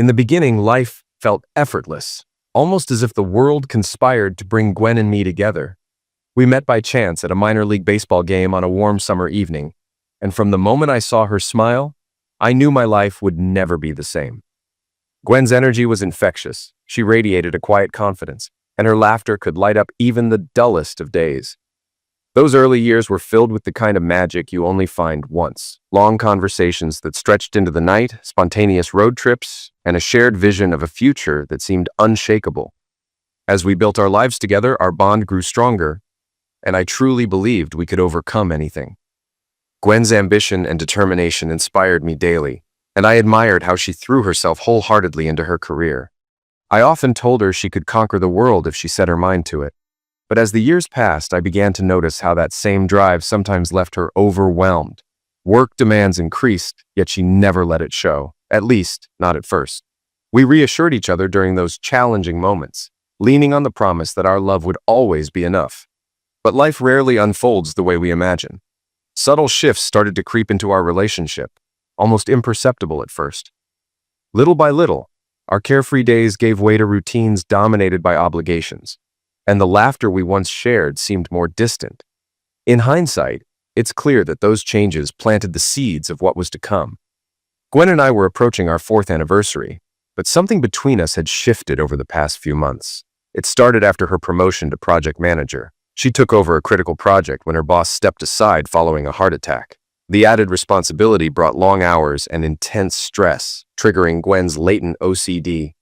In the beginning, life felt effortless, almost as if the world conspired to bring Gwen and me together. We met by chance at a minor league baseball game on a warm summer evening, and from the moment I saw her smile, I knew my life would never be the same. Gwen's energy was infectious. She radiated a quiet confidence, and her laughter could light up even the dullest of days. Those early years were filled with the kind of magic you only find once. Long conversations that stretched into the night, spontaneous road trips, and a shared vision of a future that seemed unshakable. As we built our lives together, our bond grew stronger, and I truly believed we could overcome anything. Gwen's ambition and determination inspired me daily, and I admired how she threw herself wholeheartedly into her career. I often told her she could conquer the world if she set her mind to it. But as the years passed, I began to notice how that same drive sometimes left her overwhelmed. Work demands increased, yet she never let it show, at least not at first. We reassured each other during those challenging moments, leaning on the promise that our love would always be enough. But life rarely unfolds the way we imagine. Subtle shifts started to creep into our relationship, almost imperceptible at first. Little by little, our carefree days gave way to routines dominated by obligations, and the laughter we once shared seemed more distant. In hindsight, it's clear that those changes planted the seeds of what was to come. Gwen and I were approaching our 4th anniversary, but something between us had shifted over the past few months. It started after her promotion to project manager. She took over a critical project when her boss stepped aside following a heart attack. The added responsibility brought long hours and intense stress, triggering Gwen's latent OCD.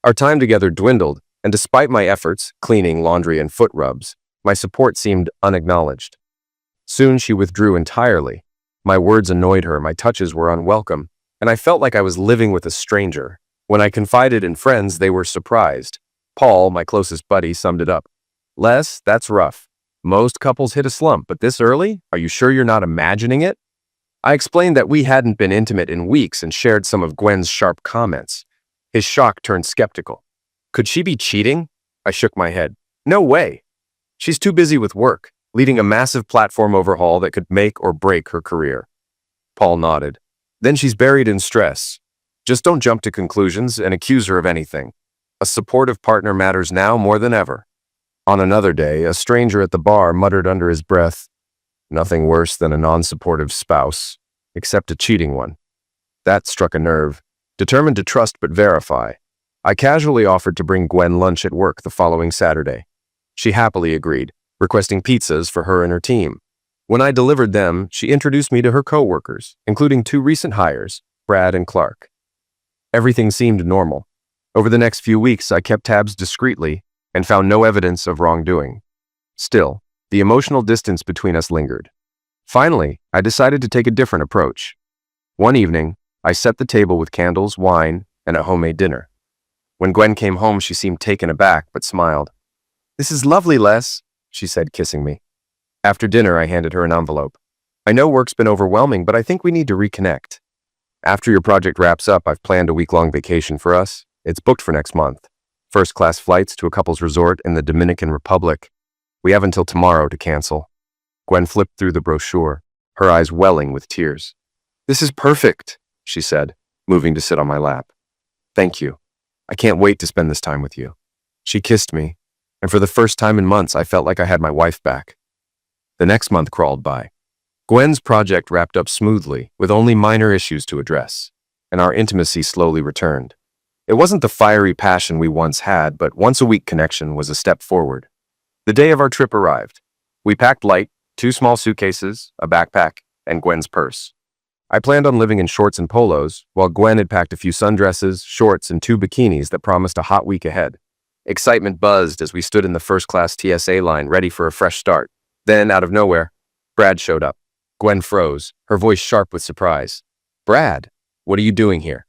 Our time together dwindled, and despite my efforts, cleaning, laundry, and foot rubs, my support seemed unacknowledged. Soon she withdrew entirely. My words annoyed her, my touches were unwelcome, and I felt like I was living with a stranger. When I confided in friends, they were surprised. Paul, my closest buddy, summed it up. "Les, that's rough. Most couples hit a slump, but this early? Are you sure you're not imagining it?" I explained that we hadn't been intimate in weeks and shared some of Gwen's sharp comments. His shock turned skeptical. Could she be cheating? I shook my head. No way. She's too busy with work, leading a massive platform overhaul that could make or break her career. Paul nodded. Then she's buried in stress. Just don't jump to conclusions and accuse her of anything. A supportive partner matters now more than ever. On another day, a stranger at the bar muttered under his breath, "Nothing worse than a non-supportive spouse, except a cheating one." That struck a nerve. Determined to trust but verify, I casually offered to bring Gwen lunch at work the following Saturday. She happily agreed, requesting pizzas for her and her team. When I delivered them, she introduced me to her coworkers, including 2 recent hires, Brad and Clark. Everything seemed normal. Over the next few weeks, I kept tabs discreetly and found no evidence of wrongdoing. Still, the emotional distance between us lingered. Finally, I decided to take a different approach. One evening, I set the table with candles, wine, and a homemade dinner. When Gwen came home, she seemed taken aback but smiled. "This is lovely, Les," she said, kissing me. After dinner, I handed her an envelope. "I know work's been overwhelming, but I think we need to reconnect. After your project wraps up, I've planned a week-long vacation for us. It's booked for next month. First-class flights to a couple's resort in the Dominican Republic. We have until tomorrow to cancel." Gwen flipped through the brochure, her eyes welling with tears. "This is perfect," she said, moving to sit on my lap. "Thank you. I can't wait to spend this time with you." She kissed me, and for the first time in months, I felt like I had my wife back. The next month crawled by. Gwen's project wrapped up smoothly, with only minor issues to address, and our intimacy slowly returned. It wasn't the fiery passion we once had, but once-a-week connection was a step forward. The day of our trip arrived. We packed light, 2 small suitcases, a backpack, and Gwen's purse. I planned on living in shorts and polos, while Gwen had packed a few sundresses, shorts, and 2 bikinis that promised a hot week ahead. Excitement buzzed as we stood in the first-class TSA line ready for a fresh start. Then, out of nowhere, Brad showed up. Gwen froze, her voice sharp with surprise. "Brad, what are you doing here?"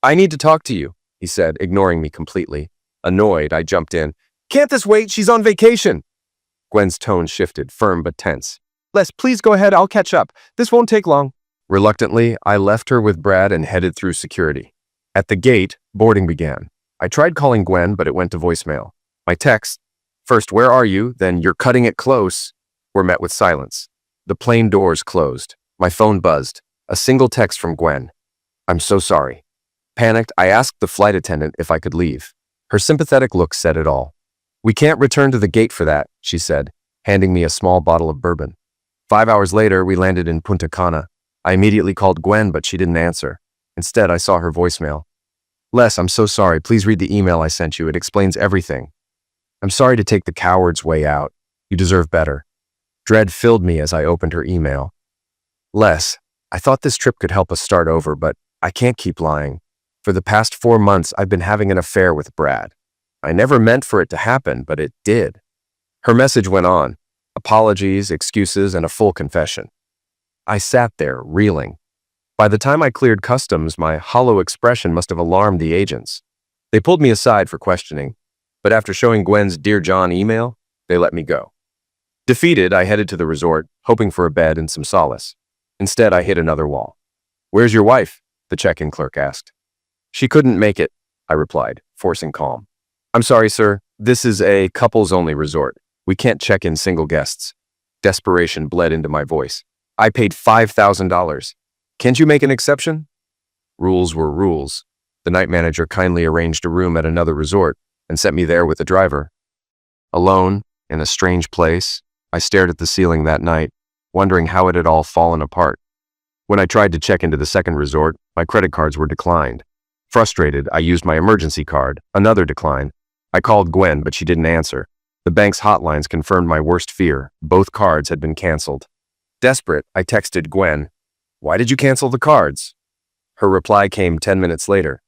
"I need to talk to you," he said, ignoring me completely. Annoyed, I jumped in. "Can't this wait? She's on vacation." Gwen's tone shifted, firm but tense. "Les, please go ahead. I'll catch up. This won't take long." Reluctantly, I left her with Brad and headed through security. At the gate, boarding began. I tried calling Gwen, but it went to voicemail. My texts, first, "Where are you?" then "You're cutting it close," were met with silence. The plane doors closed. My phone buzzed. A single text from Gwen. "I'm so sorry. Panicked, I asked the flight attendant if I could leave. Her sympathetic look said it all. "We can't return to the gate for that," she said, handing me a small bottle of bourbon. 5 hours later, we landed in Punta Cana. I immediately called Gwen, but she didn't answer. Instead, I saw her voicemail. "Les, I'm so sorry. Please read the email I sent you. It explains everything. I'm sorry to take the coward's way out. You deserve better." Dread filled me as I opened her email. "Les, I thought this trip could help us start over, but I can't keep lying. For the past 4 months, I've been having an affair with Brad. I never meant for it to happen, but it did." Her message went on. Apologies, excuses, and a full confession. I sat there, reeling. By the time I cleared customs, my hollow expression must have alarmed the agents. They pulled me aside for questioning, but after showing Gwen's Dear John email, they let me go. Defeated, I headed to the resort, hoping for a bed and some solace. Instead, I hit another wall. "Where's your wife?" the check-in clerk asked. "She couldn't make it," I replied, forcing calm. "I'm sorry, sir. This is a couples-only resort. We can't check in single guests." Desperation bled into my voice. "I paid $5,000. Can't you make an exception?" Rules were rules. The night manager kindly arranged a room at another resort and sent me there with a driver. Alone, in a strange place, I stared at the ceiling that night, wondering how it had all fallen apart. When I tried to check into the second resort, my credit cards were declined. Frustrated, I used my emergency card, another decline. I called Gwen, but she didn't answer. The bank's hotlines confirmed my worst fear. Both cards had been canceled. Desperate, I texted Gwen, "Why did you cancel the cards?" Her reply came 10 minutes later.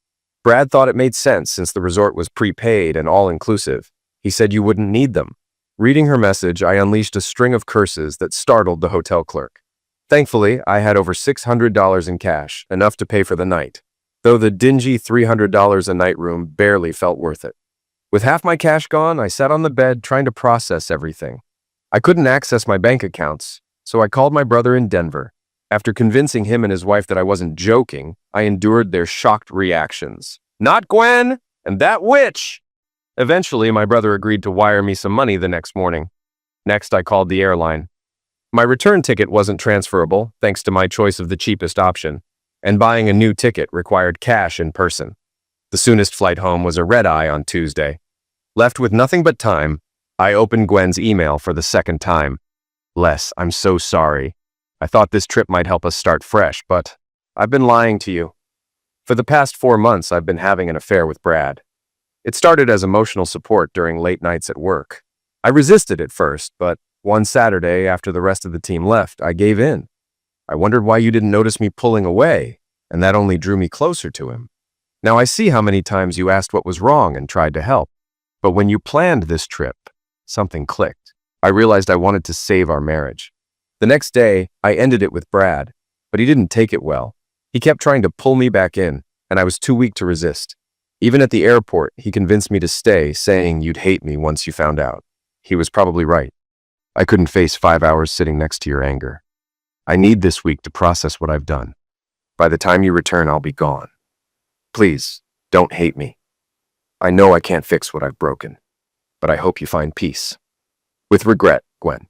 "Brad thought it made sense since the resort was prepaid and all-inclusive. He said you wouldn't need them." Reading her message, I unleashed a string of curses that startled the hotel clerk. Thankfully, I had over $600 in cash, enough to pay for the night, though the dingy $300 a night room barely felt worth it. With half my cash gone, I sat on the bed trying to process everything. I couldn't access my bank accounts, so I called my brother in Denver. After convincing him and his wife that I wasn't joking, I endured their shocked reactions. "Not Gwen! And that witch!" Eventually, my brother agreed to wire me some money the next morning. Next, I called the airline. My return ticket wasn't transferable, thanks to my choice of the cheapest option, and buying a new ticket required cash in person. The soonest flight home was a red-eye on Tuesday. Left with nothing but time, I opened Gwen's email for the second time. "Les, I'm so sorry. I thought this trip might help us start fresh, but I've been lying to you. For the past 4 months, I've been having an affair with Brad. It started as emotional support during late nights at work. I resisted at first, but one Saturday, after the rest of the team left, I gave in. I wondered why you didn't notice me pulling away, and that only drew me closer to him. Now I see how many times you asked what was wrong and tried to help. But when you planned this trip, something clicked. I realized I wanted to save our marriage. The next day, I ended it with Brad, but he didn't take it well. He kept trying to pull me back in, and I was too weak to resist. Even at the airport, he convinced me to stay, saying you'd hate me once you found out. He was probably right. I couldn't face 5 hours sitting next to your anger. I need this week to process what I've done. By the time you return, I'll be gone. Please, don't hate me. I know I can't fix what I've broken, but I hope you find peace. With regret, Gwen."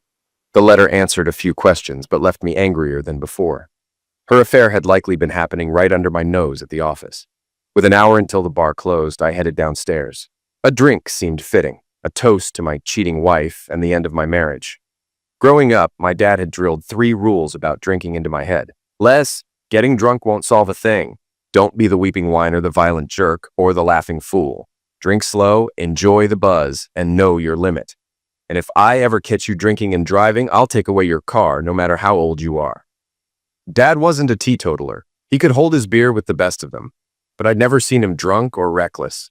The letter answered a few questions, but left me angrier than before. Her affair had likely been happening right under my nose at the office. With an hour until the bar closed, I headed downstairs. A drink seemed fitting, a toast to my cheating wife and the end of my marriage. Growing up, my dad had drilled 3 rules about drinking into my head. "Les, getting drunk won't solve a thing. Don't be the weeping whiner, the violent jerk, or the laughing fool. Drink slow, enjoy the buzz, and know your limit. And if I ever catch you drinking and driving, I'll take away your car, no matter how old you are." Dad wasn't a teetotaler. He could hold his beer with the best of them, but I'd never seen him drunk or reckless.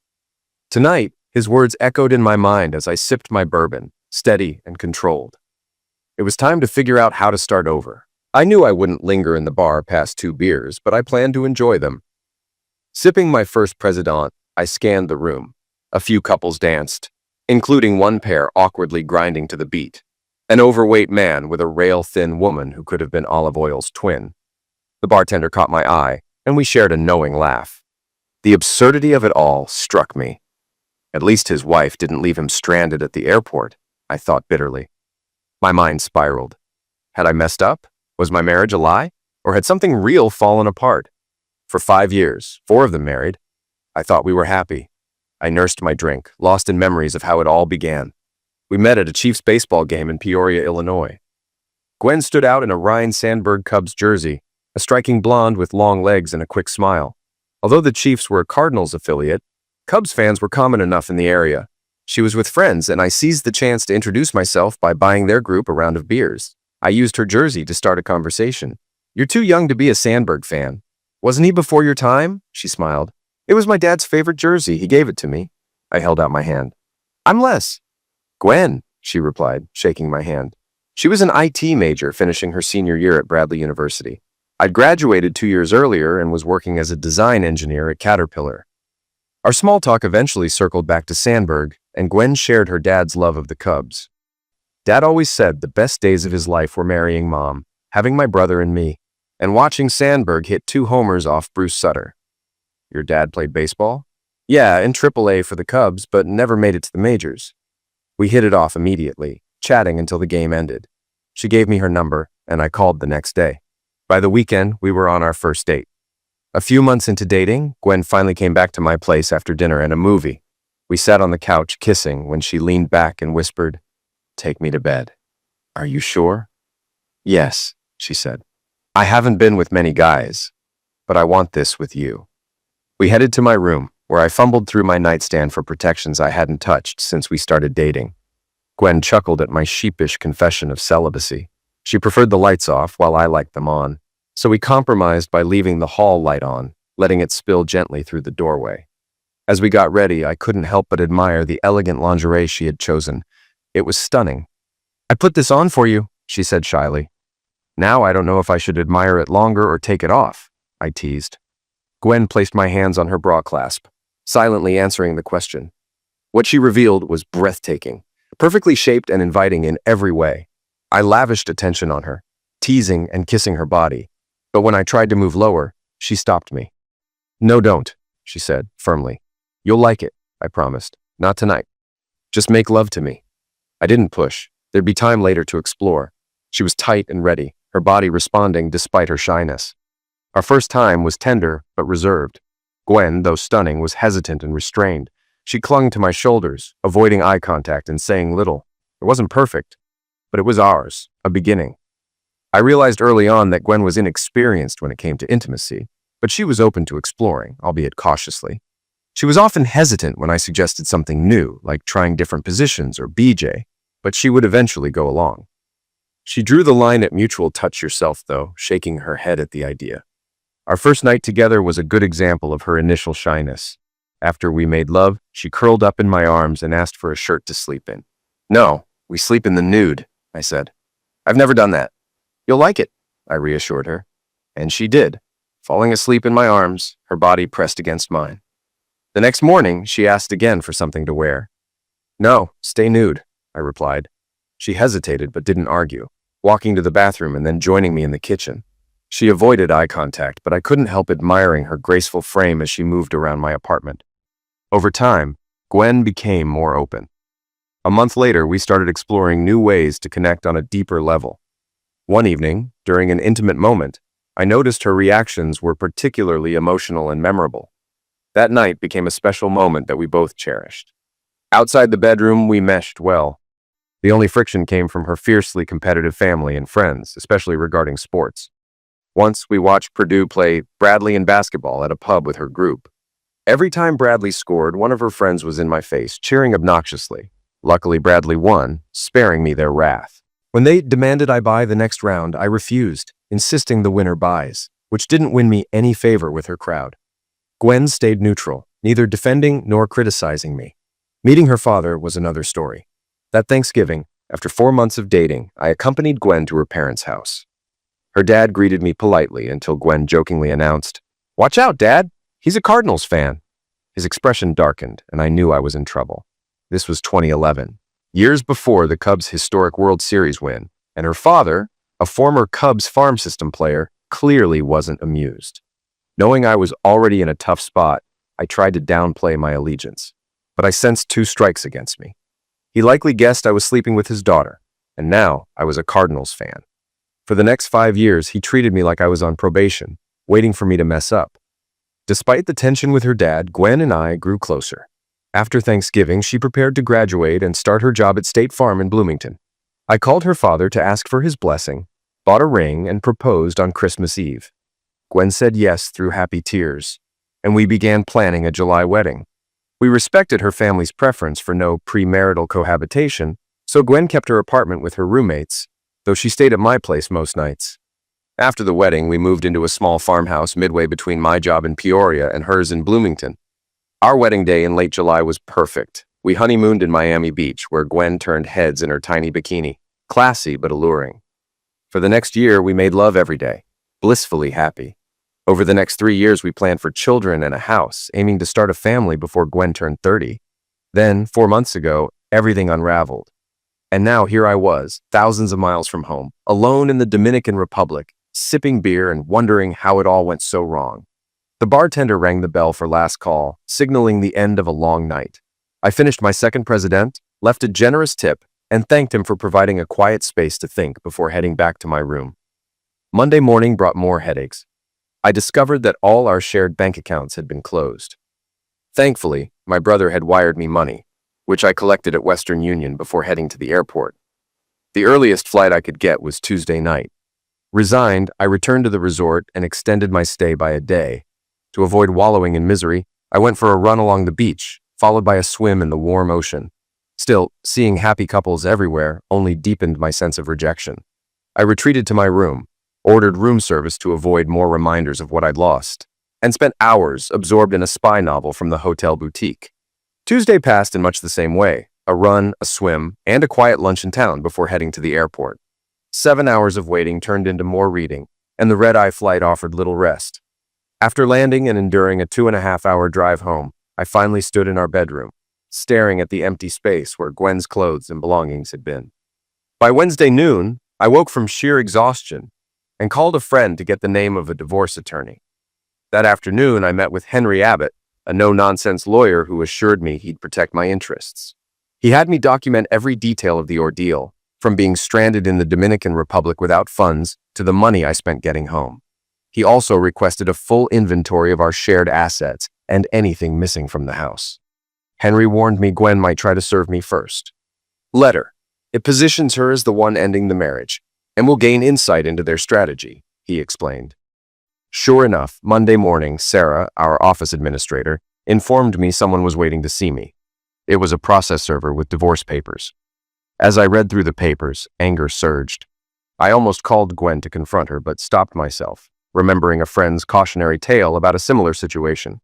Tonight, his words echoed in my mind as I sipped my bourbon, steady and controlled. It was time to figure out how to start over. I knew I wouldn't linger in the bar past 2 beers, but I planned to enjoy them. Sipping my first President, I scanned the room. A few couples danced, including one pair awkwardly grinding to the beat. An overweight man with a rail-thin woman who could have been Olive Oil's twin. The bartender caught my eye, and we shared a knowing laugh. The absurdity of it all struck me. At least his wife didn't leave him stranded at the airport, I thought bitterly. My mind spiraled. Had I messed up? Was my marriage a lie? Or had something real fallen apart? For 5 years, 4 of them married. I thought we were happy. I nursed my drink, lost in memories of how it all began. We met at a Chiefs baseball game in Peoria, Illinois. Gwen stood out in a Ryan Sandberg Cubs jersey, a striking blonde with long legs and a quick smile. Although the Chiefs were a Cardinals affiliate, Cubs fans were common enough in the area. She was with friends, and I seized the chance to introduce myself by buying their group a round of beers. I used her jersey to start a conversation. "You're too young to be a Sandberg fan. Wasn't he before your time?" She smiled. "It was my dad's favorite jersey. He gave it to me." I held out my hand. "I'm Les." "Gwen," she replied, shaking my hand. She was an IT major finishing her senior year at Bradley University. I'd graduated 2 years earlier and was working as a design engineer at Caterpillar. Our small talk eventually circled back to Sandberg, and Gwen shared her dad's love of the Cubs. Dad always said the best days of his life were marrying Mom, having my brother and me, and watching Sandberg hit 2 homers off Bruce Sutter. "Your dad played baseball?" "Yeah, in AAA for the Cubs, but never made it to the majors." We hit it off immediately, chatting until the game ended. She gave me her number, and I called the next day. By the weekend, we were on our first date. A few months into dating, Gwen finally came back to my place after dinner and a movie. We sat on the couch kissing when she leaned back and whispered, "Take me to bed." "Are you sure?" "Yes," she said. "I haven't been with many guys, but I want this with you." We headed to my room, where I fumbled through my nightstand for protections I hadn't touched since we started dating. Gwen chuckled at my sheepish confession of celibacy. She preferred the lights off while I liked them on, so we compromised by leaving the hall light on, letting it spill gently through the doorway. As we got ready, I couldn't help but admire the elegant lingerie she had chosen. It was stunning. "I put this on for you," she said shyly. "Now I don't know if I should admire it longer or take it off," I teased. Gwen placed my hands on her bra clasp, silently answering the question. What she revealed was breathtaking, perfectly shaped and inviting in every way. I lavished attention on her, teasing and kissing her body, but when I tried to move lower, she stopped me. "No, don't," she said firmly. "You'll like it," I promised. "Not tonight. Just make love to me." I didn't push. There'd be time later to explore. She was tight and ready, her body responding despite her shyness. Our first time was tender but reserved. Gwen, though stunning, was hesitant and restrained. She clung to my shoulders, avoiding eye contact and saying little. It wasn't perfect, but it was ours, a beginning. I realized early on that Gwen was inexperienced when it came to intimacy, but she was open to exploring, albeit cautiously. She was often hesitant when I suggested something new, like trying different positions or BJ, but she would eventually go along. She drew the line at mutual touch yourself, though, shaking her head at the idea. Our first night together was a good example of her initial shyness. After we made love, she curled up in my arms and asked for a shirt to sleep in. "No, we sleep in the nude," I said. "I've never done that." "You'll like it," I reassured her. And she did, falling asleep in my arms, her body pressed against mine. The next morning, she asked again for something to wear. "No, stay nude," I replied. She hesitated but didn't argue, walking to the bathroom and then joining me in the kitchen. She avoided eye contact, but I couldn't help admiring her graceful frame as she moved around my apartment. Over time, Gwen became more open. A month later, we started exploring new ways to connect on a deeper level. One evening, during an intimate moment, I noticed her reactions were particularly emotional and memorable. That night became a special moment that we both cherished. Outside the bedroom, we meshed well. The only friction came from her fiercely competitive family and friends, especially regarding sports. Once, we watched Purdue play Bradley in basketball at a pub with her group. Every time Bradley scored, one of her friends was in my face, cheering obnoxiously. Luckily, Bradley won, sparing me their wrath. When they demanded I buy the next round, I refused, insisting the winner buys, which didn't win me any favor with her crowd. Gwen stayed neutral, neither defending nor criticizing me. Meeting her father was another story. That Thanksgiving, after 4 months of dating, I accompanied Gwen to her parents' house. Her dad greeted me politely until Gwen jokingly announced, "Watch out, Dad! He's a Cardinals fan." His expression darkened, and I knew I was in trouble. This was 2011, years before the Cubs' historic World Series win, and her father, a former Cubs farm system player, clearly wasn't amused. Knowing I was already in a tough spot, I tried to downplay my allegiance, but I sensed 2 strikes against me. He likely guessed I was sleeping with his daughter, and now I was a Cardinals fan. For the next 5 years, he treated me like I was on probation, waiting for me to mess up. Despite the tension with her dad, Gwen and I grew closer. After Thanksgiving, she prepared to graduate and start her job at State Farm in Bloomington. I called her father to ask for his blessing, bought a ring, and proposed on Christmas Eve. Gwen said yes through happy tears, and we began planning a July wedding. We respected her family's preference for no premarital cohabitation, so Gwen kept her apartment with her roommates, though she stayed at my place most nights. After the wedding, we moved into a small farmhouse midway between my job in Peoria and hers in Bloomington. Our wedding day in late July was perfect. We honeymooned in Miami Beach, where Gwen turned heads in her tiny bikini, classy but alluring. For the next year, we made love every day, blissfully happy. Over the next 3 years, we planned for children and a house, aiming to start a family before Gwen turned 30. Then, 4 months ago, everything unraveled. And now here I was, thousands of miles from home, alone in the Dominican Republic, sipping beer and wondering how it all went so wrong. The bartender rang the bell for last call, signaling the end of a long night. I finished my second president, left a generous tip, and thanked him for providing a quiet space to think before heading back to my room. Monday morning brought more headaches. I discovered that all our shared bank accounts had been closed. Thankfully, my brother had wired me money, which I collected at Western Union before heading to the airport. The earliest flight I could get was Tuesday night. Resigned, I returned to the resort and extended my stay by a day. To avoid wallowing in misery, I went for a run along the beach, followed by a swim in the warm ocean. Still, seeing happy couples everywhere only deepened my sense of rejection. I retreated to my room, ordered room service to avoid more reminders of what I'd lost, and spent hours absorbed in a spy novel from the hotel boutique. Tuesday passed in much the same way, a run, a swim, and a quiet lunch in town before heading to the airport. 7 hours of waiting turned into more reading, and the red-eye flight offered little rest. After landing and enduring a 2.5-hour drive home, I finally stood in our bedroom, staring at the empty space where Gwen's clothes and belongings had been. By Wednesday noon, I woke from sheer exhaustion and called a friend to get the name of a divorce attorney. That afternoon, I met with Henry Abbott, a no-nonsense lawyer who assured me he'd protect my interests. He had me document every detail of the ordeal, from being stranded in the Dominican Republic without funds to the money I spent getting home. He also requested a full inventory of our shared assets and anything missing from the house. Henry warned me Gwen might try to serve me first. Letter. It positions her as the one ending the marriage, and will gain insight into their strategy, he explained. Sure enough, Monday morning, Sarah, our office administrator, informed me someone was waiting to see me. It was a process server with divorce papers. As I read through the papers, anger surged. I almost called Gwen to confront her, but stopped myself, remembering a friend's cautionary tale about a similar situation.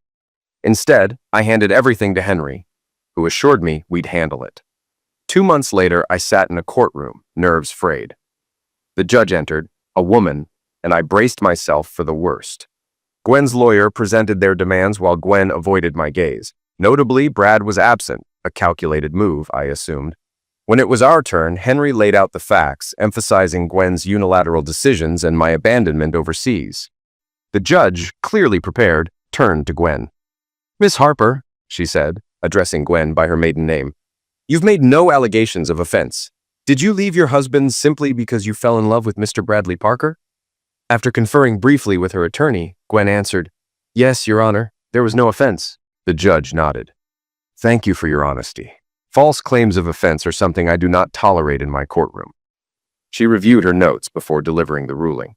Instead, I handed everything to Henry, who assured me we'd handle it. 2 months later, I sat in a courtroom, nerves frayed. The judge entered, a woman, and I braced myself for the worst. Gwen's lawyer presented their demands while Gwen avoided my gaze. Notably, Brad was absent, a calculated move, I assumed. When it was our turn, Henry laid out the facts, emphasizing Gwen's unilateral decisions and my abandonment overseas. The judge, clearly prepared, turned to Gwen. "Miss Harper," she said, addressing Gwen by her maiden name, "you've made no allegations of offense. Did you leave your husband simply because you fell in love with Mr. Bradley Parker?" After conferring briefly with her attorney, Gwen answered, "Yes, Your Honor, there was no offense." The judge nodded. "Thank you for your honesty. False claims of offense are something I do not tolerate in my courtroom." She reviewed her notes before delivering the ruling.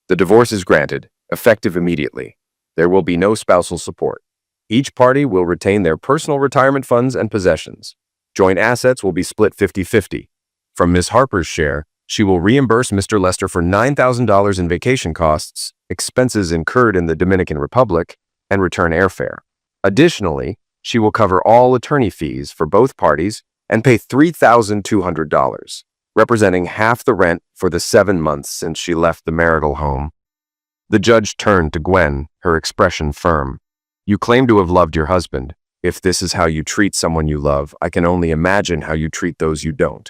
"The divorce is granted, effective immediately. There will be no spousal support. Each party will retain their personal retirement funds and possessions. Joint assets will be split 50-50. From Ms. Harper's share, she will reimburse Mr. Lester for $9,000 in vacation costs, expenses incurred in the Dominican Republic, and return airfare. Additionally, she will cover all attorney fees for both parties and pay $3,200, representing half the rent for the 7 months since she left the marital home. The judge turned to Gwen, her expression firm. "You claim to have loved your husband. If this is how you treat someone you love, I can only imagine how you treat those you don't."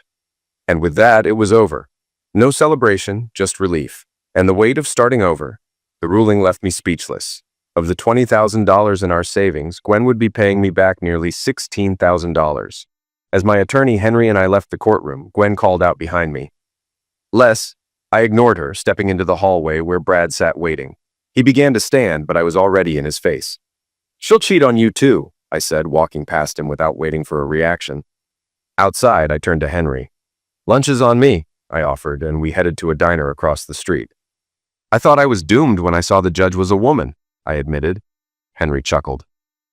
And with that, it was over. No celebration, just relief. And the weight of starting over. The ruling left me speechless. Of the $20,000 in our savings, Gwen would be paying me back nearly $16,000. As my attorney Henry and I left the courtroom, Gwen called out behind me. "Les." I ignored her, stepping into the hallway where Brad sat waiting. He began to stand, but I was already in his face. "She'll cheat on you too," I said, walking past him without waiting for a reaction. Outside, I turned to Henry. "Lunch is on me," I offered, and we headed to a diner across the street. "I thought I was doomed when I saw the judge was a woman," I admitted. Henry chuckled.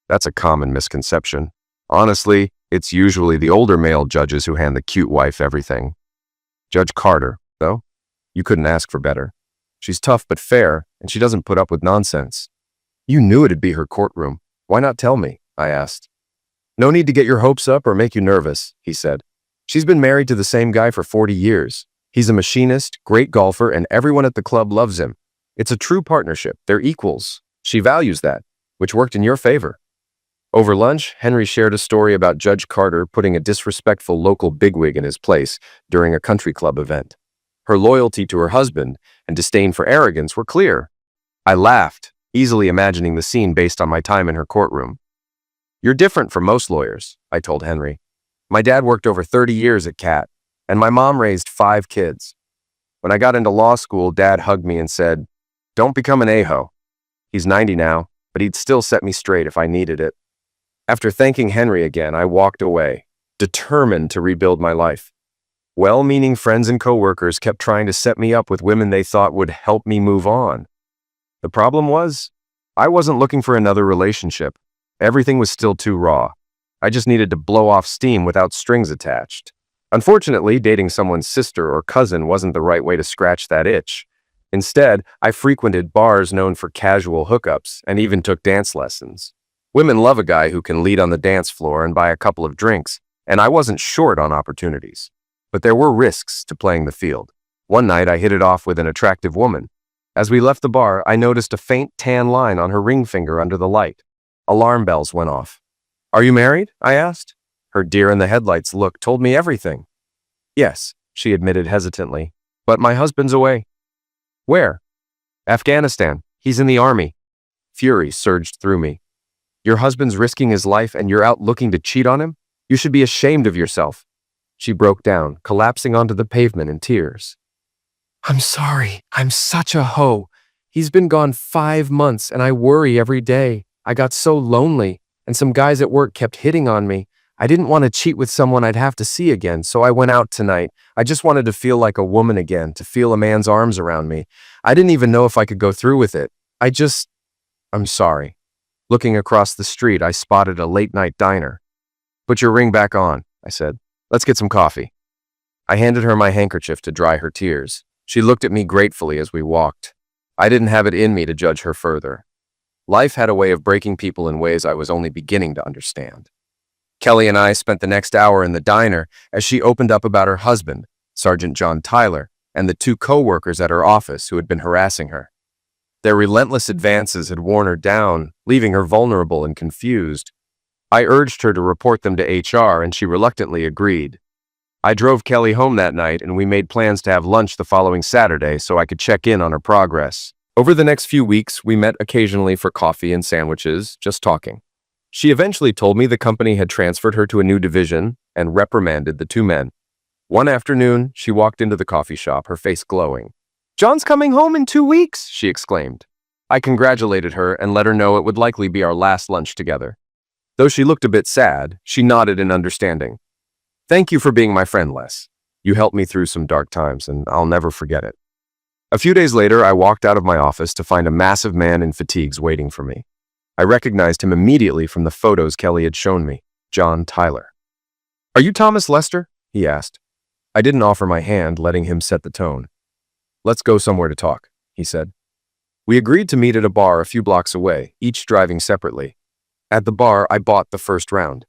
"That's a common misconception. Honestly, it's usually the older male judges who hand the cute wife everything. Judge Carter, though, you couldn't ask for better. She's tough but fair, and she doesn't put up with nonsense." "You knew it'd be her courtroom. Why not tell me?" I asked. "No need to get your hopes up or make you nervous," he said. "She's been married to the same guy for 40 years. He's a machinist, great golfer, and everyone at the club loves him. It's a true partnership. They're equals. She values that, which worked in your favor." Over lunch, Henry shared a story about Judge Carter putting a disrespectful local bigwig in his place during a country club event. Her loyalty to her husband and disdain for arrogance were clear. I laughed, easily imagining the scene based on my time in her courtroom. "You're different from most lawyers," I told Henry. "My dad worked over 30 years at CAT, and my mom raised 5 kids. When I got into law school, Dad hugged me and said, 'Don't become an a-ho.' He's 90 now, but he'd still set me straight if I needed it." After thanking Henry again, I walked away, determined to rebuild my life. Well-meaning friends and coworkers kept trying to set me up with women they thought would help me move on. The problem was, I wasn't looking for another relationship. Everything was still too raw. I just needed to blow off steam without strings attached. Unfortunately, dating someone's sister or cousin wasn't the right way to scratch that itch. Instead, I frequented bars known for casual hookups and even took dance lessons. Women love a guy who can lead on the dance floor and buy a couple of drinks, and I wasn't short on opportunities. But there were risks to playing the field. One night, I hit it off with an attractive woman. As we left the bar, I noticed a faint tan line on her ring finger under the light. Alarm bells went off. "Are you married?" I asked. Her deer-in-the-headlights look told me everything. "Yes," she admitted hesitantly, "but my husband's away." "Where?" "Afghanistan. He's in the army." Fury surged through me. "Your husband's risking his life and you're out looking to cheat on him? You should be ashamed of yourself." She broke down, collapsing onto the pavement in tears. "I'm sorry. I'm such a hoe. He's been gone 5 months and I worry every day. I got so lonely, and some guys at work kept hitting on me. I didn't want to cheat with someone I'd have to see again, so I went out tonight. I just wanted to feel like a woman again, to feel a man's arms around me. I didn't even know if I could go through with it. I'm sorry." Looking across the street, I spotted a late-night diner. "Put your ring back on," I said. "Let's get some coffee." I handed her my handkerchief to dry her tears. She looked at me gratefully as we walked. I didn't have it in me to judge her further. Life had a way of breaking people in ways I was only beginning to understand. Kelly and I spent the next hour in the diner as she opened up about her husband, Sergeant John Tyler, and the 2 co-workers at her office who had been harassing her. Their relentless advances had worn her down, leaving her vulnerable and confused. I urged her to report them to HR, and she reluctantly agreed. I drove Kelly home that night, and we made plans to have lunch the following Saturday so I could check in on her progress. Over the next few weeks, we met occasionally for coffee and sandwiches, just talking. She eventually told me the company had transferred her to a new division and reprimanded the 2 men. One afternoon, she walked into the coffee shop, her face glowing. "John's coming home in 2 weeks," she exclaimed. I congratulated her and let her know it would likely be our last lunch together. Though she looked a bit sad, she nodded in understanding. "Thank you for being my friend, Les. You helped me through some dark times, and I'll never forget it." A few days later, I walked out of my office to find a massive man in fatigues waiting for me. I recognized him immediately from the photos Kelly had shown me, John Tyler. "Are you Thomas Lester?" he asked. I didn't offer my hand, letting him set the tone. "Let's go somewhere to talk," he said. We agreed to meet at a bar a few blocks away, each driving separately. At the bar, I bought the first round.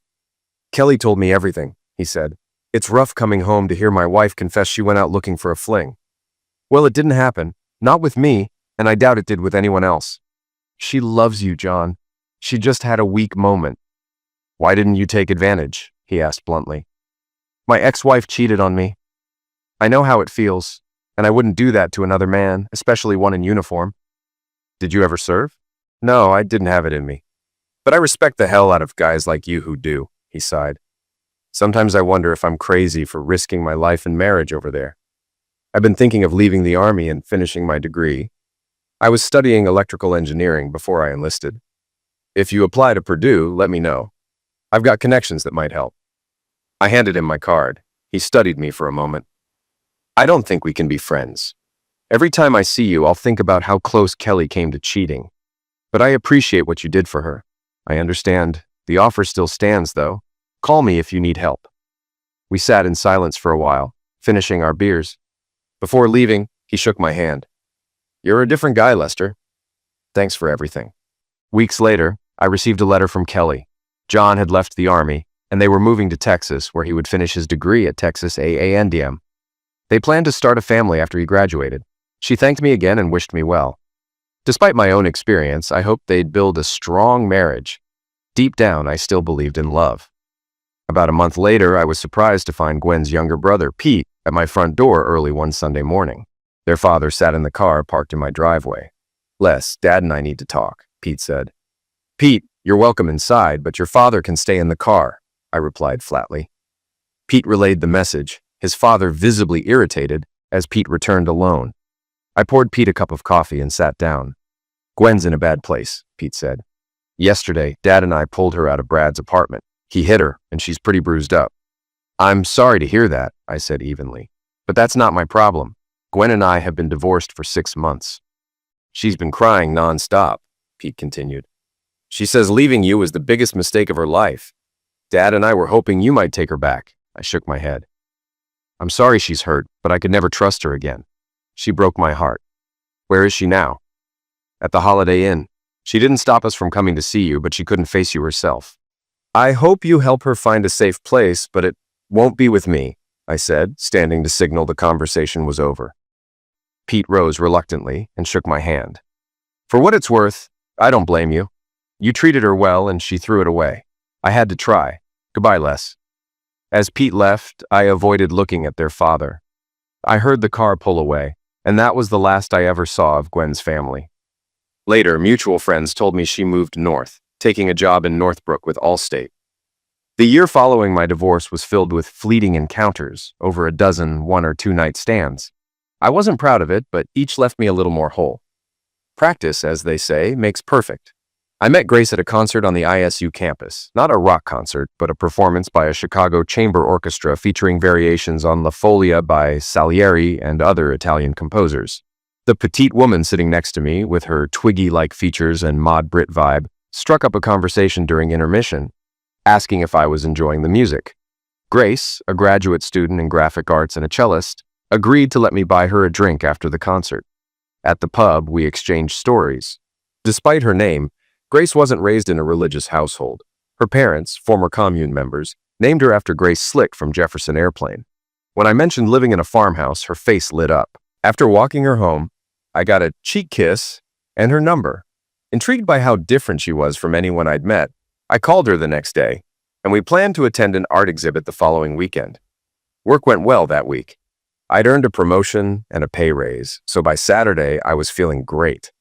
"Kelly told me everything," he said. "It's rough coming home to hear my wife confess she went out looking for a fling." "Well, it didn't happen. Not with me, and I doubt it did with anyone else." "She loves you, John. She just had a weak moment." "Why didn't you take advantage?" he asked bluntly. "My ex-wife cheated on me. I know how it feels, and I wouldn't do that to another man, especially one in uniform." "Did you ever serve?" "No, I didn't have it in me. But I respect the hell out of guys like you who do," he sighed. "Sometimes I wonder if I'm crazy for risking my life and marriage over there. I've been thinking of leaving the army and finishing my degree. I was studying electrical engineering before I enlisted. If you apply to Purdue, let me know. I've got connections that might help. I handed him my card. He studied me for a moment. I don't think we can be friends. Every time I see you, I'll think about how close Kelly came to cheating. But I appreciate what you did for her. I understand. The offer still stands, though. Call me if you need help. We sat in silence for a while, finishing our beers. Before leaving, he shook my hand. You're a different guy, Lester. Thanks for everything. Weeks later, I received a letter from Kelly. John had left the Army, and they were moving to Texas, where he would finish his degree at Texas A&M. They planned to start a family after he graduated. She thanked me again and wished me well. Despite my own experience, I hoped they'd build a strong marriage. Deep down, I still believed in love. About a month later, I was surprised to find Gwen's younger brother, Pete, at my front door early one Sunday morning. Their father sat in the car parked in my driveway. Les, Dad and I need to talk, Pete said. Pete, you're welcome inside, but your father can stay in the car, I replied flatly. Pete relayed the message, his father visibly irritated, as Pete returned alone. I poured Pete a cup of coffee and sat down. Gwen's in a bad place, Pete said. Yesterday, Dad and I pulled her out of Brad's apartment. He hit her, and she's pretty bruised up. I'm sorry to hear that, I said evenly. But that's not my problem. Gwen and I have been divorced for 6 months. She's been crying nonstop, Pete continued. She says leaving you was the biggest mistake of her life. Dad and I were hoping you might take her back. I shook my head. I'm sorry she's hurt, but I could never trust her again. She broke my heart. Where is she now? At the Holiday Inn. She didn't stop us from coming to see you, but she couldn't face you herself. I hope you help her find a safe place, but it won't be with me, I said, standing to signal the conversation was over. Pete rose reluctantly and shook my hand. For what it's worth, I don't blame you. You treated her well and she threw it away. I had to try. Goodbye, Les. As Pete left, I avoided looking at their father. I heard the car pull away, and that was the last I ever saw of Gwen's family. Later, mutual friends told me she moved north, taking a job in Northbrook with Allstate. The year following my divorce was filled with fleeting encounters, over a dozen 1 or 2 night stands. I wasn't proud of it, but each left me a little more whole. Practice, as they say, makes perfect. I met Grace at a concert on the ISU campus, not a rock concert, but a performance by a Chicago chamber orchestra featuring variations on La Folia by Salieri and other Italian composers. The petite woman sitting next to me, with her Twiggy-like features and mod Brit vibe, struck up a conversation during intermission, asking if I was enjoying the music. Grace, a graduate student in graphic arts and a cellist, agreed to let me buy her a drink after the concert. At the pub, we exchanged stories. Despite her name, Grace wasn't raised in a religious household. Her parents, former commune members, named her after Grace Slick from Jefferson Airplane. When I mentioned living in a farmhouse, her face lit up. After walking her home, I got a cheek kiss and her number. Intrigued by how different she was from anyone I'd met, I called her the next day, and we planned to attend an art exhibit the following weekend. Work went well that week. I'd earned a promotion and a pay raise, so by Saturday I was feeling great.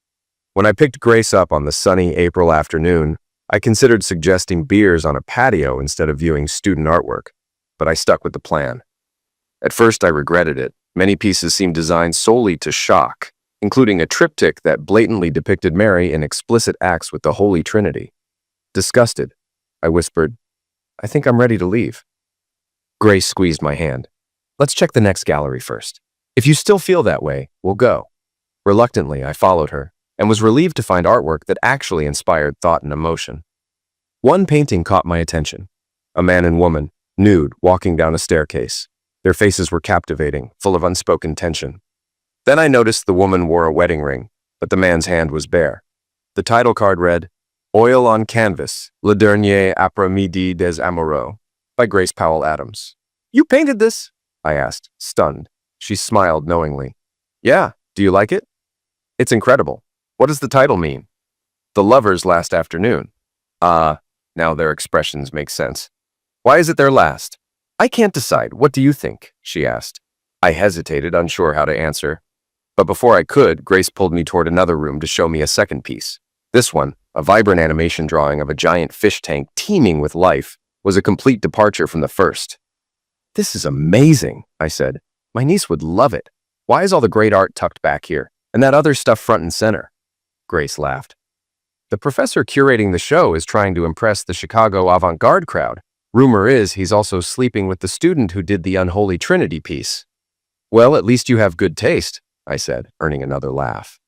When I picked Grace up on the sunny April afternoon, I considered suggesting beers on a patio instead of viewing student artwork, but I stuck with the plan. At first I regretted it. Many pieces seemed designed solely to shock, including a triptych that blatantly depicted Mary in explicit acts with the Holy Trinity. Disgusted, I whispered, I think I'm ready to leave. Grace squeezed my hand. Let's check the next gallery first. If you still feel that way, we'll go. Reluctantly, I followed her, and was relieved to find artwork that actually inspired thought and emotion. One painting caught my attention. A man and woman, nude, walking down a staircase. Their faces were captivating, full of unspoken tension. Then I noticed the woman wore a wedding ring, but the man's hand was bare. The title card read, Oil on Canvas, Le Dernier Après-midi des Amoureux, by Grace Powell Adams. You painted this? I asked, stunned. She smiled knowingly. Yeah, do you like it? It's incredible. What does the title mean? The Lovers' Last Afternoon. Now their expressions make sense. Why is it their last? I can't decide. What do you think? She asked. I hesitated, unsure how to answer. But before I could, Grace pulled me toward another room to show me a second piece. This one, a vibrant animation drawing of a giant fish tank teeming with life, was a complete departure from the first. This is amazing, I said. My niece would love it. Why is all the great art tucked back here? And that other stuff front and center. Grace laughed. The professor curating the show is trying to impress the Chicago avant-garde crowd. Rumor is he's also sleeping with the student who did the Unholy Trinity piece. Well, at least you have good taste, I said, earning another laugh.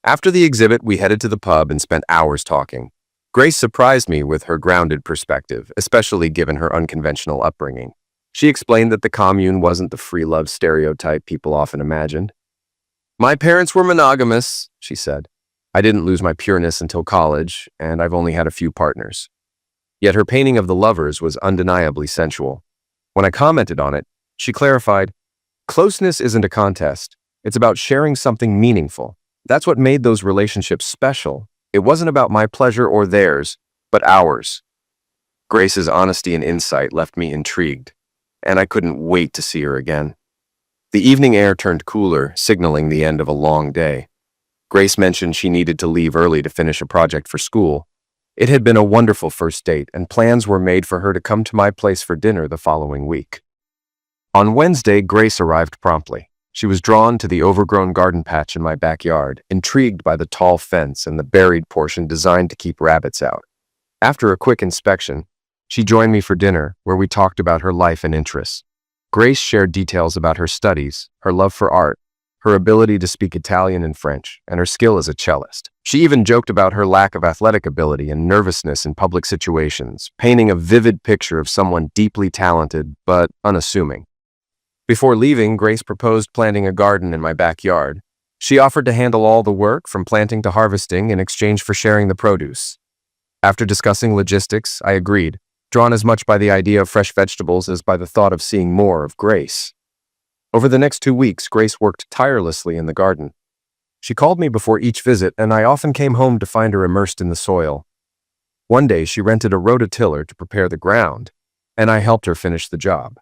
After the exhibit, we headed to the pub and spent hours talking. Grace surprised me with her grounded perspective, especially given her unconventional upbringing. She explained that the commune wasn't the free love stereotype people often imagined. My parents were monogamous, she said. I didn't lose my pureness until college, and I've only had a few partners. Yet her painting of the lovers was undeniably sensual. When I commented on it, she clarified, closeness isn't a contest. It's about sharing something meaningful. That's what made those relationships special. It wasn't about my pleasure or theirs, but ours. Grace's honesty and insight left me intrigued, and I couldn't wait to see her again. The evening air turned cooler, signaling the end of a long day. Grace mentioned she needed to leave early to finish a project for school. It had been a wonderful first date, and plans were made for her to come to my place for dinner the following week. On Wednesday, Grace arrived promptly. She was drawn to the overgrown garden patch in my backyard, intrigued by the tall fence and the buried portion designed to keep rabbits out. After a quick inspection, she joined me for dinner, where we talked about her life and interests. Grace shared details about her studies, her love for art, her ability to speak Italian and French, and her skill as a cellist. She even joked about her lack of athletic ability and nervousness in public situations, painting a vivid picture of someone deeply talented but unassuming. Before leaving, Grace proposed planting a garden in my backyard. She offered to handle all the work, from planting to harvesting, in exchange for sharing the produce. After discussing logistics, I agreed, drawn as much by the idea of fresh vegetables as by the thought of seeing more of Grace. Over the next 2 weeks, Grace worked tirelessly in the garden. She called me before each visit, and I often came home to find her immersed in the soil. One day, she rented a rototiller to prepare the ground, and I helped her finish the job.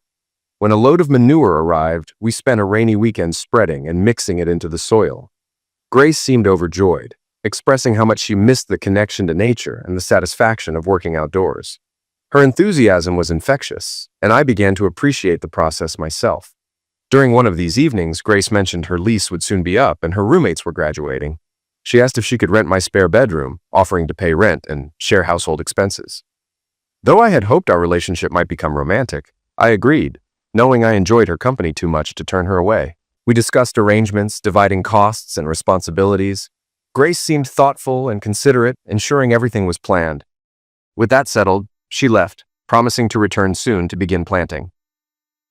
When a load of manure arrived, we spent a rainy weekend spreading and mixing it into the soil. Grace seemed overjoyed, expressing how much she missed the connection to nature and the satisfaction of working outdoors. Her enthusiasm was infectious, and I began to appreciate the process myself. During one of these evenings, Grace mentioned her lease would soon be up and her roommates were graduating. She asked if she could rent my spare bedroom, offering to pay rent and share household expenses. Though I had hoped our relationship might become romantic, I agreed, knowing I enjoyed her company too much to turn her away. We discussed arrangements, dividing costs and responsibilities. Grace seemed thoughtful and considerate, ensuring everything was planned. With that settled, she left, promising to return soon to begin planting.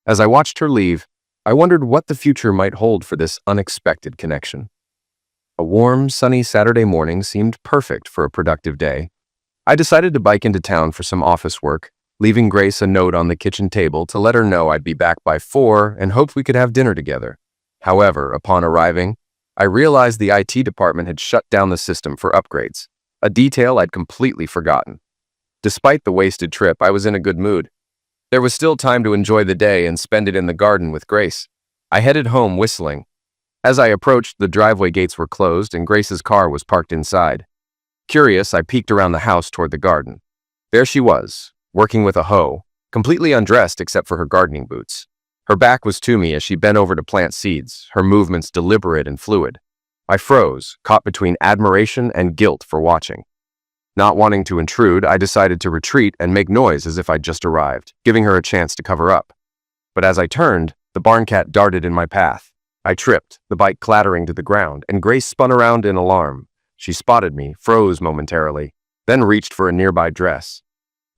As I watched her leave, I wondered what the future might hold for this unexpected connection. A warm, sunny Saturday morning seemed perfect for a productive day. I decided to bike into town for some office work, leaving Grace a note on the kitchen table to let her know I'd be back by 4 and hoped we could have dinner together. However, upon arriving, I realized the IT department had shut down the system for upgrades, a detail I'd completely forgotten. Despite the wasted trip, I was in a good mood. There was still time to enjoy the day and spend it in the garden with Grace. I headed home whistling. As I approached, the driveway gates were closed and Grace's car was parked inside. Curious, I peeked around the house toward the garden. There she was, working with a hoe, completely undressed except for her gardening boots. Her back was to me as she bent over to plant seeds, her movements deliberate and fluid. I froze, caught between admiration and guilt for watching. Not wanting to intrude, I decided to retreat and make noise as if I'd just arrived, giving her a chance to cover up. But as I turned, the barn cat darted in my path. I tripped, the bike clattering to the ground, and Grace spun around in alarm. She spotted me, froze momentarily, then reached for a nearby dress.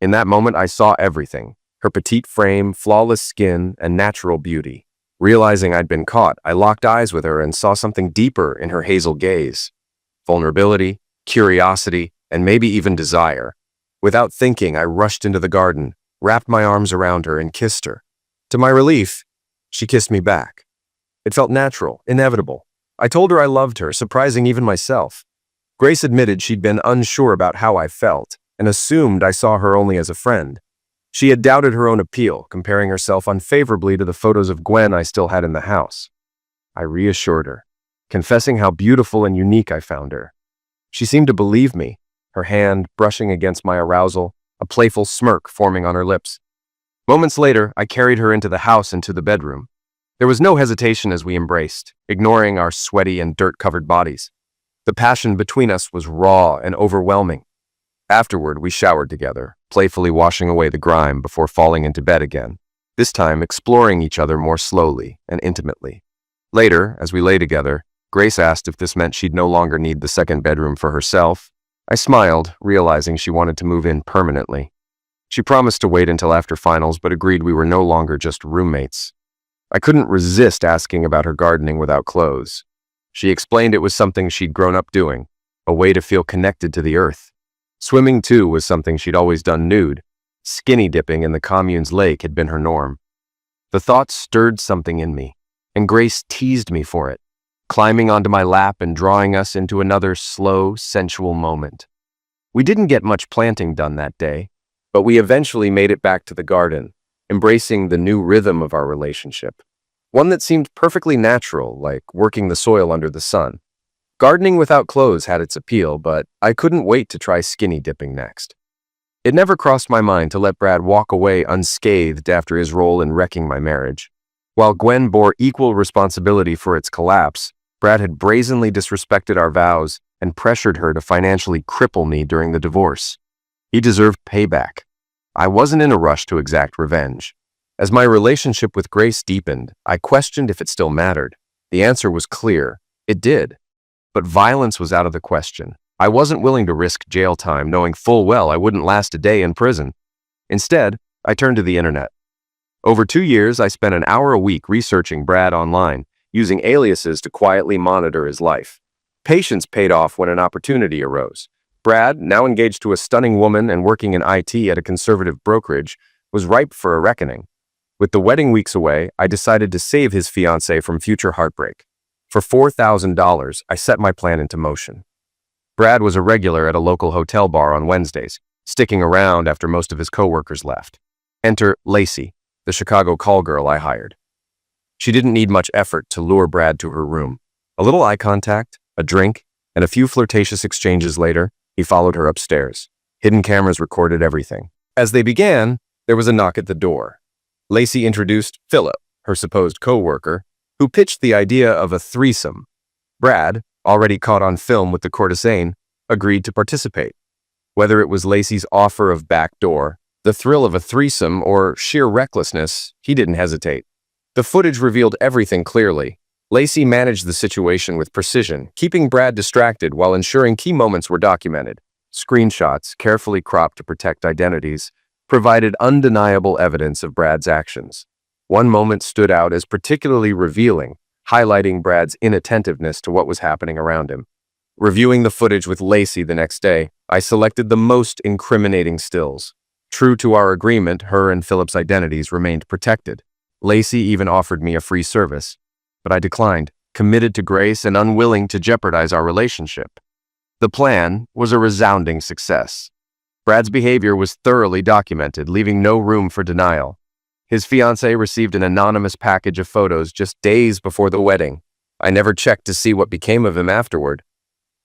In that moment, I saw everything: her petite frame, flawless skin, and natural beauty. Realizing I'd been caught, I locked eyes with her and saw something deeper in her hazel gaze. Vulnerability, curiosity, and maybe even desire. Without thinking, I rushed into the garden, wrapped my arms around her, and kissed her. To my relief, she kissed me back. It felt natural, inevitable. I told her I loved her, surprising even myself. Grace admitted she'd been unsure about how I felt, and assumed I saw her only as a friend. She had doubted her own appeal, comparing herself unfavorably to the photos of Gwen I still had in the house. I reassured her, confessing how beautiful and unique I found her. She seemed to believe me, her hand brushing against my arousal, a playful smirk forming on her lips. Moments later, I carried her into the house and to the bedroom. There was no hesitation as we embraced, ignoring our sweaty and dirt-covered bodies. The passion between us was raw and overwhelming. Afterward, we showered together, playfully washing away the grime before falling into bed again, this time exploring each other more slowly and intimately. Later, as we lay together, Grace asked if this meant she'd no longer need the second bedroom for herself. I smiled, realizing she wanted to move in permanently. She promised to wait until after finals, but agreed we were no longer just roommates. I couldn't resist asking about her gardening without clothes. She explained it was something she'd grown up doing, a way to feel connected to the earth. Swimming, too, was something she'd always done nude. Skinny dipping in the commune's lake had been her norm. The thought stirred something in me, and Grace teased me for it, climbing onto my lap and drawing us into another slow, sensual moment. We didn't get much planting done that day, but we eventually made it back to the garden, embracing the new rhythm of our relationship, one that seemed perfectly natural, like working the soil under the sun. Gardening without clothes had its appeal, but I couldn't wait to try skinny dipping next. It never crossed my mind to let Brad walk away unscathed after his role in wrecking my marriage. While Gwen bore equal responsibility for its collapse, Brad had brazenly disrespected our vows and pressured her to financially cripple me during the divorce. He deserved payback. I wasn't in a rush to exact revenge. As my relationship with Grace deepened, I questioned if it still mattered. The answer was clear. It did. But violence was out of the question. I wasn't willing to risk jail time, knowing full well I wouldn't last a day in prison. Instead, I turned to the internet. Over 2 years, I spent an hour a week researching Brad online, using aliases to quietly monitor his life. Patience paid off when an opportunity arose. Brad, now engaged to a stunning woman and working in IT at a conservative brokerage, was ripe for a reckoning. With the wedding weeks away, I decided to save his fiancée from future heartbreak. For $4,000, I set my plan into motion. Brad was a regular at a local hotel bar on Wednesdays, sticking around after most of his coworkers left. Enter Lacey, the Chicago call girl I hired. She didn't need much effort to lure Brad to her room. A little eye contact, a drink, and a few flirtatious exchanges later, he followed her upstairs. Hidden cameras recorded everything. As they began, there was a knock at the door. Lacey introduced Philip, her supposed co-worker, who pitched the idea of a threesome. Brad, already caught on film with the courtesan, agreed to participate. Whether it was Lacey's offer of backdoor, the thrill of a threesome, or sheer recklessness, he didn't hesitate. The footage revealed everything clearly. Lacey managed the situation with precision, keeping Brad distracted while ensuring key moments were documented. Screenshots, carefully cropped to protect identities, provided undeniable evidence of Brad's actions. One moment stood out as particularly revealing, highlighting Brad's inattentiveness to what was happening around him. Reviewing the footage with Lacey the next day, I selected the most incriminating stills. True to our agreement, her and Philip's identities remained protected. Lacey even offered me a free service, but I declined, committed to Grace and unwilling to jeopardize our relationship. The plan was a resounding success. Brad's behavior was thoroughly documented, leaving no room for denial. His fiancée received an anonymous package of photos just days before the wedding. I never checked to see what became of him afterward.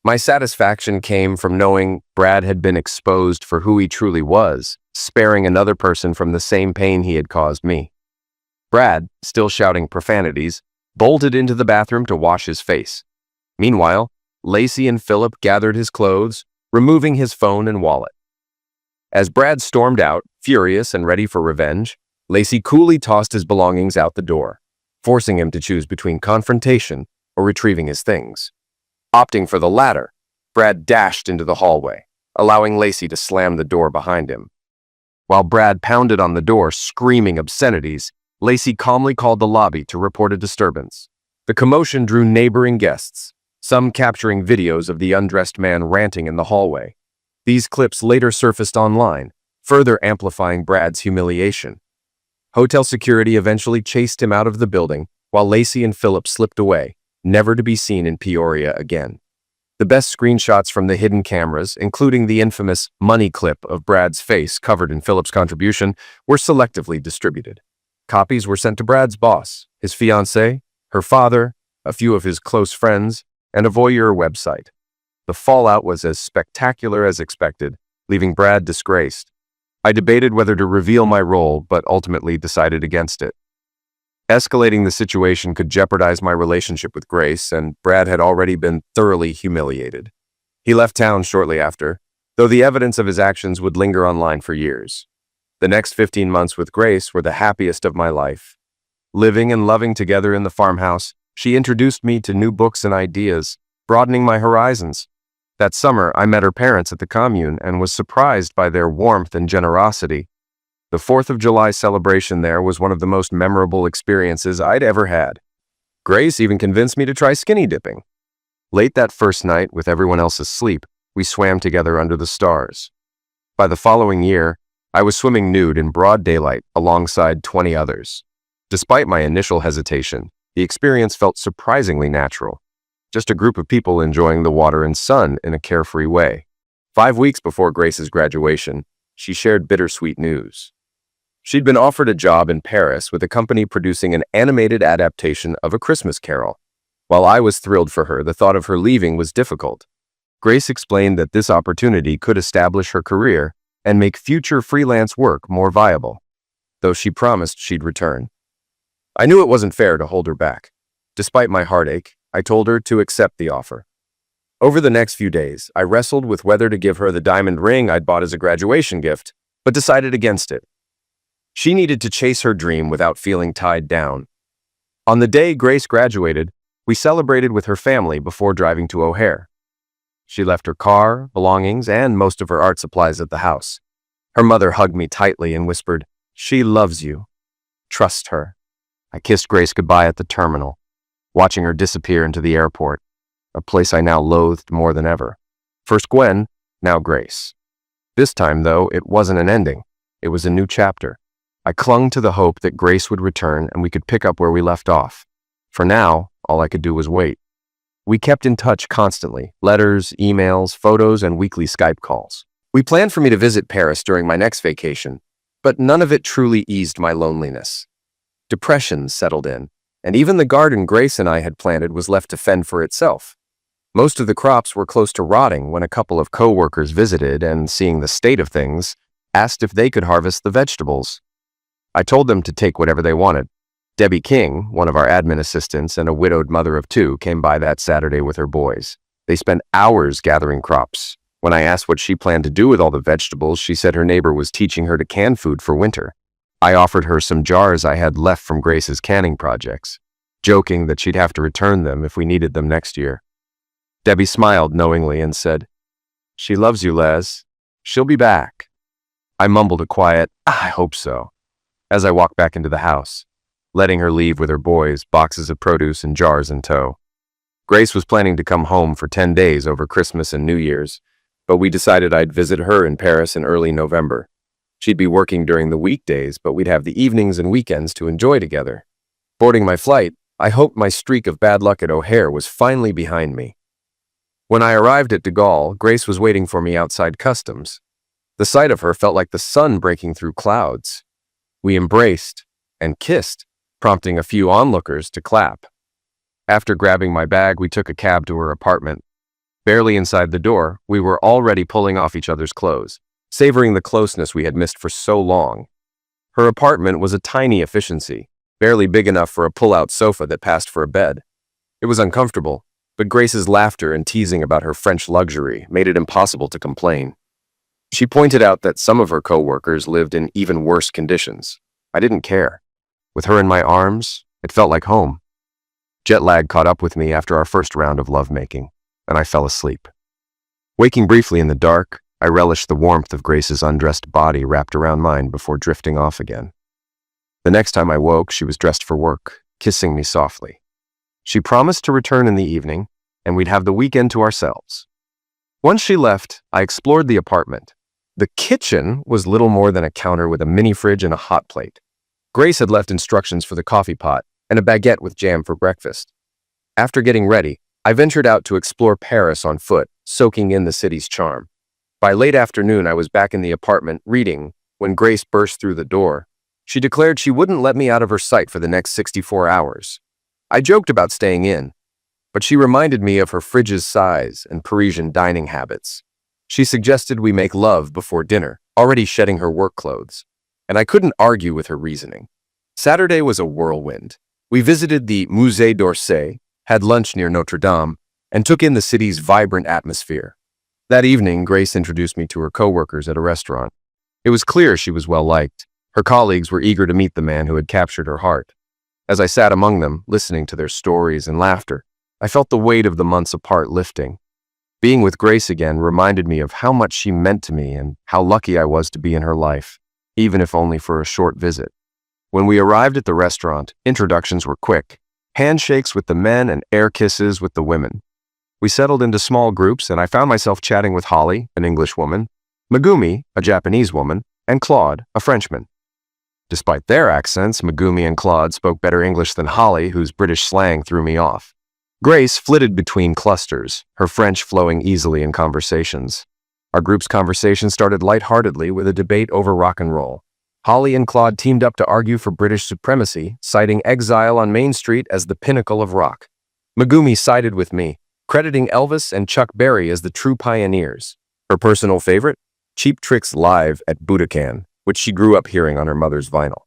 My satisfaction came from knowing Brad had been exposed for who he truly was, sparing another person from the same pain he had caused me. Brad, still shouting profanities, bolted into the bathroom to wash his face. Meanwhile, Lacey and Philip gathered his clothes, removing his phone and wallet. As Brad stormed out, furious and ready for revenge, Lacey coolly tossed his belongings out the door, forcing him to choose between confrontation or retrieving his things. Opting for the latter, Brad dashed into the hallway, allowing Lacey to slam the door behind him. While Brad pounded on the door, screaming obscenities, Lacey calmly called the lobby to report a disturbance. The commotion drew neighboring guests, some capturing videos of the undressed man ranting in the hallway. These clips later surfaced online, further amplifying Brad's humiliation. Hotel security eventually chased him out of the building, while Lacey and Philip slipped away, never to be seen in Peoria again. The best screenshots from the hidden cameras, including the infamous money clip of Brad's face covered in Philip's contribution, were selectively distributed. Copies were sent to Brad's boss, his fiancée, her father, a few of his close friends, and a voyeur website. The fallout was as spectacular as expected, leaving Brad disgraced. I debated whether to reveal my role, but ultimately decided against it. Escalating the situation could jeopardize my relationship with Grace, and Brad had already been thoroughly humiliated. He left town shortly after, though the evidence of his actions would linger online for years. The next 15 months with Grace were the happiest of my life. Living and loving together in the farmhouse, she introduced me to new books and ideas, broadening my horizons. That summer, I met her parents at the commune and was surprised by their warmth and generosity. The 4th of July celebration there was one of the most memorable experiences I'd ever had. Grace even convinced me to try skinny dipping. Late that first night, with everyone else asleep, we swam together under the stars. By the following year, I was swimming nude in broad daylight alongside 20 others. Despite my initial hesitation, the experience felt surprisingly natural. Just a group of people enjoying the water and sun in a carefree way. 5 weeks before Grace's graduation, she shared bittersweet news. She'd been offered a job in Paris with a company producing an animated adaptation of A Christmas Carol. While I was thrilled for her, the thought of her leaving was difficult. Grace explained that this opportunity could establish her career and make future freelance work more viable, though she promised she'd return. I knew it wasn't fair to hold her back. Despite my heartache, I told her to accept the offer. Over the next few days, I wrestled with whether to give her the diamond ring I'd bought as a graduation gift, but decided against it. She needed to chase her dream without feeling tied down. On the day Grace graduated, we celebrated with her family before driving to O'Hare. She left her car, belongings, and most of her art supplies at the house. Her mother hugged me tightly and whispered, "She loves you. Trust her." I kissed Grace goodbye at the terminal, watching her disappear into the airport, a place I now loathed more than ever. First Gwen, now Grace. This time, though, it wasn't an ending. It was a new chapter. I clung to the hope that Grace would return and we could pick up where we left off. For now, all I could do was wait. We kept in touch constantly, letters, emails, photos, and weekly Skype calls. We planned for me to visit Paris during my next vacation, but none of it truly eased my loneliness. Depression settled in, and even the garden Grace and I had planted was left to fend for itself. Most of the crops were close to rotting when a couple of co-workers visited and, seeing the state of things, asked if they could harvest the vegetables. I told them to take whatever they wanted. Debbie King, one of our admin assistants and a widowed mother of 2, came by that Saturday with her boys. They spent hours gathering crops. When I asked what she planned to do with all the vegetables, she said her neighbor was teaching her to can food for winter. I offered her some jars I had left from Grace's canning projects, joking that she'd have to return them if we needed them next year. Debbie smiled knowingly and said, "She loves you, Les. She'll be back." I mumbled a quiet, "I hope so," as I walked back into the house, letting her leave with her boys, boxes of produce, and jars in tow. Grace was planning to come home for 10 days over Christmas and New Year's, but we decided I'd visit her in Paris in early November. She'd be working during the weekdays, but we'd have the evenings and weekends to enjoy together. Boarding my flight, I hoped my streak of bad luck at O'Hare was finally behind me. When I arrived at de Gaulle, Grace was waiting for me outside customs. The sight of her felt like the sun breaking through clouds. We embraced and kissed, prompting a few onlookers to clap. After grabbing my bag, we took a cab to her apartment. Barely inside the door, we were already pulling off each other's clothes, savoring the closeness we had missed for so long. Her apartment was a tiny efficiency, barely big enough for a pull-out sofa that passed for a bed. It was uncomfortable, but Grace's laughter and teasing about her French luxury made it impossible to complain. She pointed out that some of her co-workers lived in even worse conditions. I didn't care. With her in my arms, it felt like home. Jet lag caught up with me after our first round of lovemaking, and I fell asleep. Waking briefly in the dark, I relished the warmth of Grace's undressed body wrapped around mine before drifting off again. The next time I woke, she was dressed for work, kissing me softly. She promised to return in the evening, and we'd have the weekend to ourselves. Once she left, I explored the apartment. The kitchen was little more than a counter with a mini fridge and a hot plate. Grace had left instructions for the coffee pot and a baguette with jam for breakfast. After getting ready, I ventured out to explore Paris on foot, soaking in the city's charm. By late afternoon, I was back in the apartment reading when Grace burst through the door. She declared she wouldn't let me out of her sight for the next 64 hours. I joked about staying in, but she reminded me of her fridge's size and Parisian dining habits. She suggested we make love before dinner, already shedding her work clothes, and I couldn't argue with her reasoning. Saturday was a whirlwind. We visited the Musée d'Orsay, had lunch near Notre Dame, and took in the city's vibrant atmosphere. That evening, Grace introduced me to her coworkers at a restaurant. It was clear she was well liked. Her colleagues were eager to meet the man who had captured her heart. As I sat among them, listening to their stories and laughter, I felt the weight of the months apart lifting. Being with Grace again reminded me of how much she meant to me and how lucky I was to be in her life, even if only for a short visit. When we arrived at the restaurant, introductions were quick, handshakes with the men and air kisses with the women. We settled into small groups, and I found myself chatting with Holly, an English woman, Megumi, a Japanese woman, and Claude, a Frenchman. Despite their accents, Megumi and Claude spoke better English than Holly, whose British slang threw me off. Grace flitted between clusters, her French flowing easily in conversations. Our group's conversation started lightheartedly with a debate over rock and roll. Holly and Claude teamed up to argue for British supremacy, citing Exile on Main Street as the pinnacle of rock. Megumi sided with me, crediting Elvis and Chuck Berry as the true pioneers. Her personal favorite? Cheap Trick's Live at Budokan, which she grew up hearing on her mother's vinyl.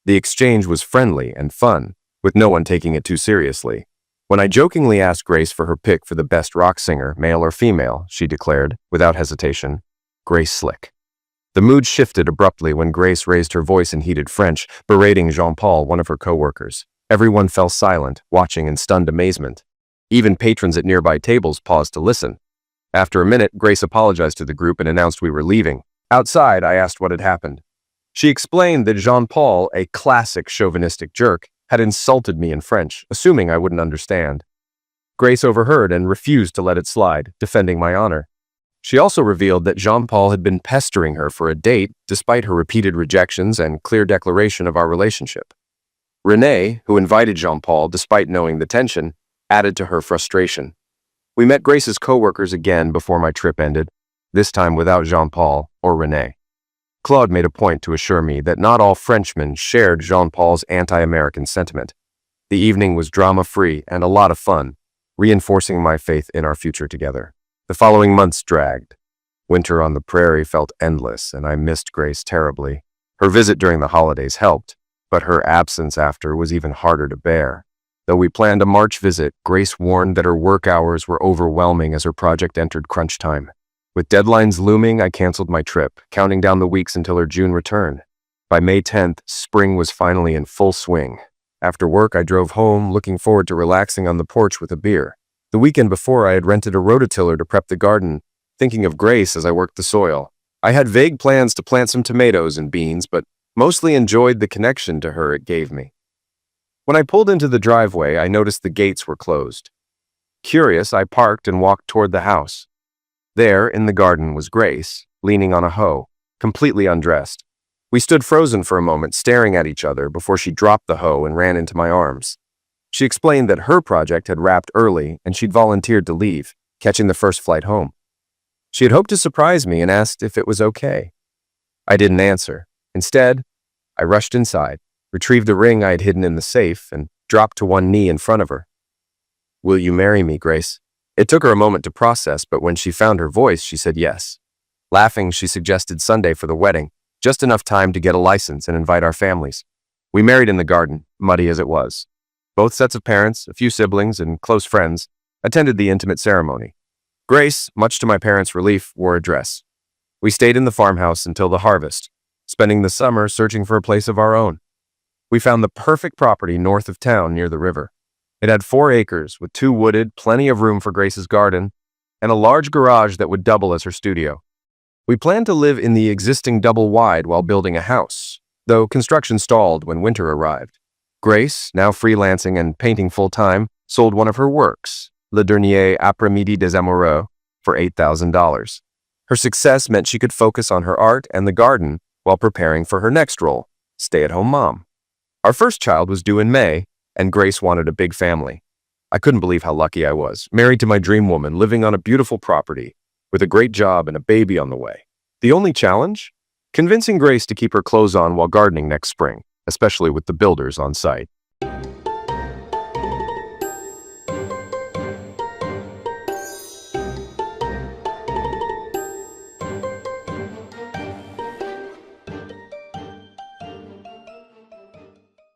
The exchange was friendly and fun, with no one taking it too seriously. When I jokingly asked Grace for her pick for the best rock singer, male or female, she declared, without hesitation, Grace Slick. The mood shifted abruptly when Grace raised her voice in heated French, berating Jean-Paul, one of her coworkers. Everyone fell silent, watching in stunned amazement. Even patrons at nearby tables paused to listen. After a minute, Grace apologized to the group and announced we were leaving. Outside, I asked what had happened. She explained that Jean-Paul, a classic chauvinistic jerk, had insulted me in French, assuming I wouldn't understand. Grace overheard and refused to let it slide, defending my honor. She also revealed that Jean-Paul had been pestering her for a date, despite her repeated rejections and clear declaration of our relationship. Renee, who invited Jean-Paul despite knowing the tension, added to her frustration. We met Grace's coworkers again before my trip ended, this time without Jean-Paul or Renee. Claude made a point to assure me that not all Frenchmen shared Jean-Paul's anti-American sentiment. The evening was drama-free and a lot of fun, reinforcing my faith in our future together. The following months dragged. Winter on the prairie felt endless, and I missed Grace terribly. Her visit during the holidays helped, but her absence after was even harder to bear. Though we planned a March visit, Grace warned that her work hours were overwhelming as her project entered crunch time. With deadlines looming, I canceled my trip, counting down the weeks until her June return. By May 10th, spring was finally in full swing. After work, I drove home, looking forward to relaxing on the porch with a beer. The weekend before, I had rented a rototiller to prep the garden, thinking of Grace as I worked the soil. I had vague plans to plant some tomatoes and beans, but mostly enjoyed the connection to her it gave me. When I pulled into the driveway, I noticed the gates were closed. Curious, I parked and walked toward the house. There, in the garden, was Grace, leaning on a hoe, completely undressed. We stood frozen for a moment, staring at each other before she dropped the hoe and ran into my arms. She explained that her project had wrapped early and she'd volunteered to leave, catching the first flight home. She had hoped to surprise me and asked if it was okay. I didn't answer. Instead, I rushed inside, retrieved the ring I had hidden in the safe, and dropped to one knee in front of her. "Will you marry me, Grace?" It took her a moment to process, but when she found her voice, she said yes. Laughing, she suggested Sunday for the wedding, just enough time to get a license and invite our families. We married in the garden, muddy as it was. Both sets of parents, a few siblings, and close friends attended the intimate ceremony. Grace, much to my parents' relief, wore a dress. We stayed in the farmhouse until the harvest, spending the summer searching for a place of our own. We found the perfect property north of town near the river. It had 4 acres, with 2 wooded, plenty of room for Grace's garden, and a large garage that would double as her studio. We planned to live in the existing double-wide while building a house, though construction stalled when winter arrived. Grace, now freelancing and painting full-time, sold one of her works, Le Dernier Après-midi des Amoureux, for $8,000. Her success meant she could focus on her art and the garden while preparing for her next role, stay-at-home mom. Our first child was due in May, and Grace wanted a big family. I couldn't believe how lucky I was, married to my dream woman, living on a beautiful property, with a great job and a baby on the way. The only challenge? Convincing Grace to keep her clothes on while gardening next spring, especially with the builders on site.